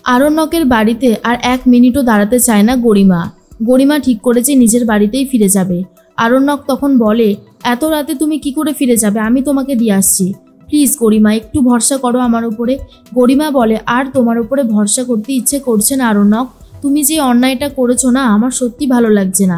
আরণ্যকের বাড়িতে আর 1 মিনিটও দাঁড়াতে চায় না গরিমা। গরিমা ঠিক করেছে নিজের বাড়িতেই ফিরে যাবে। আরণ্যক তখন বলে, এত রাতে তুমি কি করে ফিরে যাবে, আমি তোমাকে দিয়ে আসছি। প্লিজ গরিমা, একটু ভরসা করো আমার উপরে। গরিমা বলে, আর তোমার উপরে ভরসা করতে ইচ্ছে করছে না আরণ্যক। তুমি যে অন্যায়টা করেছো না, আমার সত্যি ভালো লাগছে না।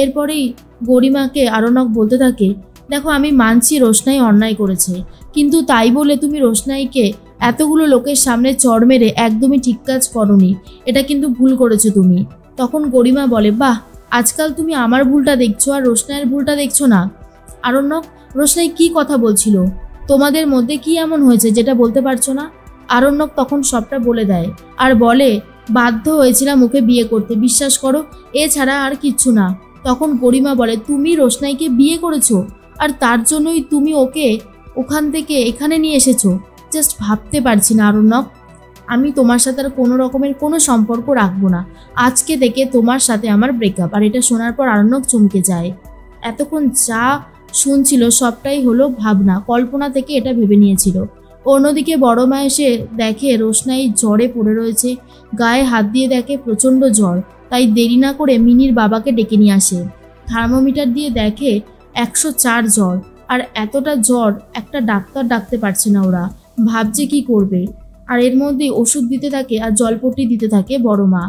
এরপরেই গরিমাকে আরণ্যক বলতে থাকে, দেখো আমি মানছি রোশনাই অন্যায় করেছে, কিন্তু তাই বলে তুমি রোশনাইকে এতগুলো লোকের সামনে চড় মেরে একদমই ঠিক কাজ করনি। এটা কিন্তু ভুল করেছো তুমি। তখন গরিমা বলে, বাহ, আজকাল তুমি আমার ভুলটা দেখছো আর রোশনাইয়ের ভুলটা দেখছো না। আরণ্যক, রোশনাই কি কথা বলছিল? তোমাদের মধ্যে কি এমন হয়েছে যেটা বলতে পারছো না? আরণ্যক তখন সবটা বলে দেয় আর বলে, বাধ্য হয়েছিলাম ওকে বিয়ে করতে, বিশ্বাস করো, এছাড়া আর কিচ্ছু না। তখন গরিমা বলে, তুমি রোশনাইকে বিয়ে করেছো আর তার জন্যই তুমি ওকে ওখান থেকে এখানে নিয়ে এসেছো? জাস্ট ভাবতে পারছি না আরণ্যক। আমি তোমার সাথে আর কোনো রকমের কোনো সম্পর্ক রাখবো না। আজকে থেকে তোমার সাথে আমার ব্রেকআপ। আর এটা শোনার পর আরণ্যক চমকে যায়। এতক্ষণ যা শুনছিল সবটাই হলো ভাবনা, কল্পনা থেকে এটা ভেবে নিয়েছিল। অন্যদিকে বড় মা এসে দেখে রোশনাই জ্বরে পড়ে রয়েছে, গায়ে হাত দিয়ে দেখে প্রচণ্ড জ্বর। তাই দেরি না করে মিনির বাবাকে ডেকে নিয়ে আসে। থার্মোমিটার দিয়ে দেখে 104 জ্বর। আর এতটা জ্বর একটা ডাক্তার ডাকতে পারছে না ওরা, ভাবছে কি করবে। আর এর মধ্যেই ওষুধ দিতে থাকে আর জলপট্টি দিতে থাকে বড় মা।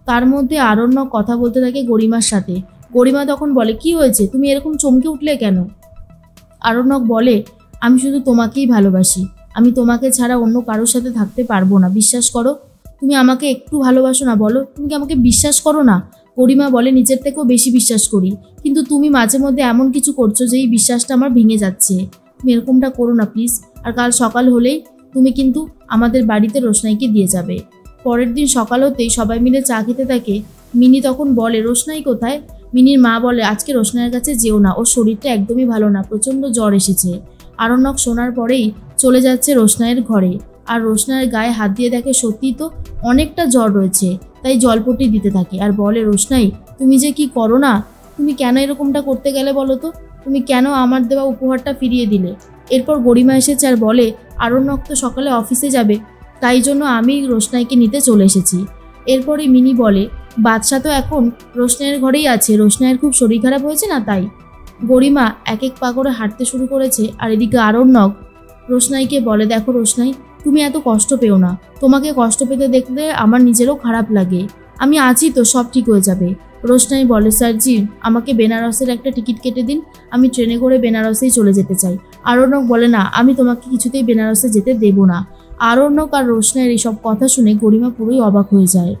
তার মধ্যে আরণ্যক কথা বলতে থাকে গরিমার সাথে। গরিমা তখন বলে, কি হয়েছে, তুমি এরকম চমকে উঠলে কেন? আরণ্যক বলে, আমি শুধু তোমাকেই ভালোবাসি, আমি তোমাকে ছাড়া অন্য কারোর সাথে থাকতে পারবো না, বিশ্বাস করো। তুমি আমাকে একটু ভালোবাসো না বলো, তুমি কি আমাকে বিশ্বাস করো না? গরিমা বলে, নিজের থেকেও বেশি বিশ্বাস করি, কিন্তু তুমি মাঝে মধ্যে এমন কিছু করছো যে এই বিশ্বাসটা আমার ভেঙে যাচ্ছে। তুমি এরকমটা করো না প্লিজ। আর কাল সকাল হলেই তুমি কিন্তু আমাদের বাড়িতে রোশনাইকে দিয়ে যাবে। পরের দিন সকাল হতেই সবাই মিলে চা খেতে থাকে। মিনি তখন বলে, রোশনাই কোথায়? মিনির মা বলে, আজকে রোশনাইয়ের কাছে যেও না, ওর শরীরটা একদমই ভালো না, প্রচণ্ড জ্বর এসেছে। আরণ্যক শোনার পরেই চলে যাচ্ছে রোশনাইয়ের ঘরে। আর রোশনাইয়ের গায়ে হাত দিয়ে দেখে সত্যিই তো অনেকটা জ্বর রয়েছে। তাই জলপট্টি দিতে থাকে আর বলে, রোশনাই, তুমি যে কি করো না, তুমি কেন এরকমটা করতে গেলে বলো তো? তুমি কেন আমার দেওয়া উপহারটা ফিরিয়ে দিলে? এরপর গরিমা এসেছে আর বলে, আরণ্যক তো সকালে অফিসে যাবে, তাই জন্য আমি রোশনাইকে নিতে চলে এসেছি। এরপরে মিনি বলে, বাদশা তো এখন রোশনাইয়ের ঘরেই আছে, রোশনাইয়ের খুব শরীর খারাপ হয়েছে না তাই। গরিমা এক এক পা করে হাঁটতে শুরু করেছে। আর এদিকে আরণ্যক রোশনাইকে বলে, দেখো রোশনাই, তুমি এত কষ্ট পেও না, তোমাকে কষ্ট পেতে দেখলে আমার নিজেরও খারাপ লাগে, আমি আছি তো, সব ঠিক হয়ে যাবে। রোশনাই বলে, স্যারজি, আমাকে বেনারসের একটা টিকিট কেটে দিন, আমি ট্রেনে করে বেনারসেই চলে যেতে চাই। আরণ্যক বলে, না, আমি তোমাকে কিছুতেই বেনারসে যেতে দেব না। আরণ্যক আর রোশনাইয়ের এইসব কথা শুনে গরিমা পুরোই অবাক হয়ে যায়।